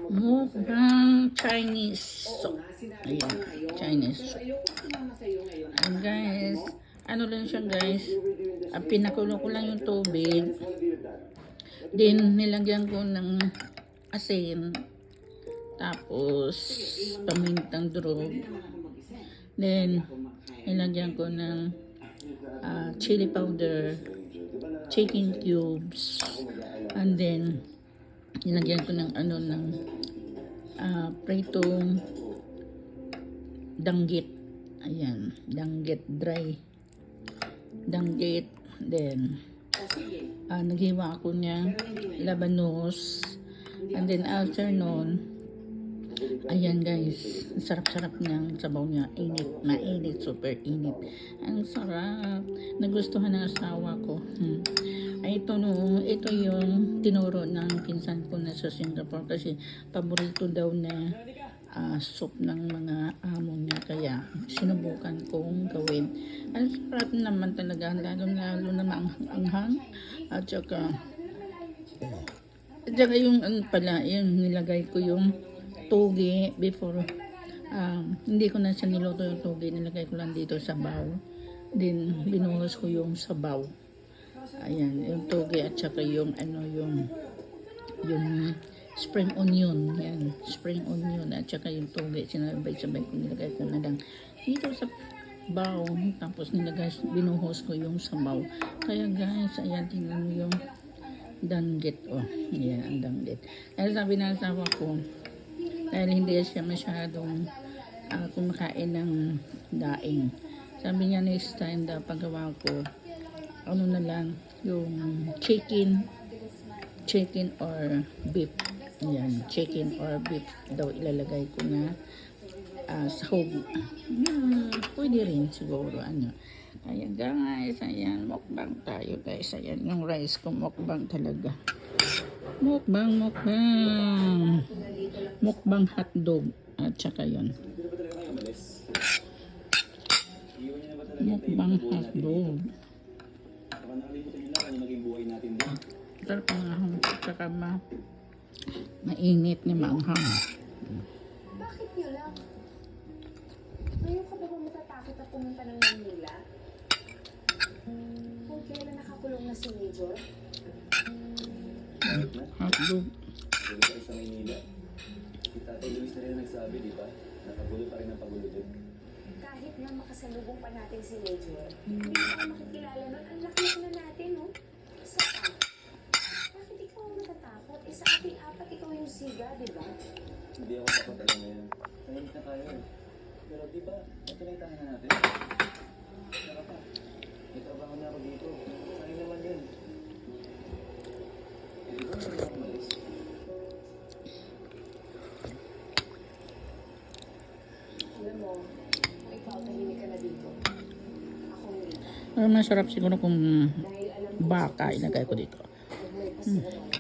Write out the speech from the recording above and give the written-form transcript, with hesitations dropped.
Mukbang Chinese soup. Ayan, Chinese soup. And guys, ano lang siya guys, pinakulo ko lang yung tubig. Then, nilagyan ko ng asin. Tapos, pamintang durog. Then, nilagyan ko ng chili powder, chicken cubes, and then, nilagyan ko ng pritong danggit. Ayan, danggit dry. Danggit. Then, naghiwa ako niya labanos. And then, after nun, ayan guys, sarap-sarap niyang sabaw niya. Init, mainit, super init. Ang sarap. Nagustuhan ng asawa ko. Ito yung tinuro ng pinsan ko na sa Singapore kasi paborito daw na soup ng mga amo niya, kaya sinubukan kong gawin. Ang sarap naman talaga, lalo na anghang at saka yung yung nilagay ko yung toge before. Hindi ko na siya niluto yung toge, nilagay ko lang dito sa bowl, then binuhos ko yung sabaw. Ayan, yung toge at saka yung spring onion. Yan, spring onion at saka yung toge, sinabay-sabay ko, nilagay ko na lang dito sa bowl, tapos binuhos ko yung sabaw. Kaya guys, ayan, tingnan mo yung danggit. Ayan ang danggit. Kaya sabi ng asawa ko, dahil hindi siya masyadong kumakain ng daing, sabi niya next time daw paggawa ko, na lang, yung chicken or beef. Ayan, chicken or beef daw ilalagay ko na sahog. Pwede rin siguro. Kaya guys, ayan, mukbang tayo guys. Ayan, yung rice ko mukbang talaga. Mukbang hotdog at saka yun, mukbang hotdog. Sarap manghang at saka mainit ni manghang. Bakit nyo lang? Ngayon ka ba matatakot na pumunta ng Manila? Kung kailan nakakulong na si Major? Hotdog. Gulo pa rin sa Maynila. Si Tatay Luis na rin nagsabi, di ba? Nakagulo pa rin ang pagulo doon. Kahit na makasalubong pa natin si Major, hindi pa makikilala nun. Ang laki na natin, no? Saan? Bakit ikaw ang matatakot? Sa ating apat, ikaw yung siga, di ba? Hindi ako takot alam na yan. Tahimik na tayo eh. Pero di ba, natuloy-tahan na natin. Saka pa, may trabaho na ako dito. Sayang naman yun. Di ba hindi ako malis? Alam mo, ikaw, tahimik ka na dito. Ako hindi. Masarap siguro kung Dahil alam ko, baka ilagay ko dito. pag may pasigaw,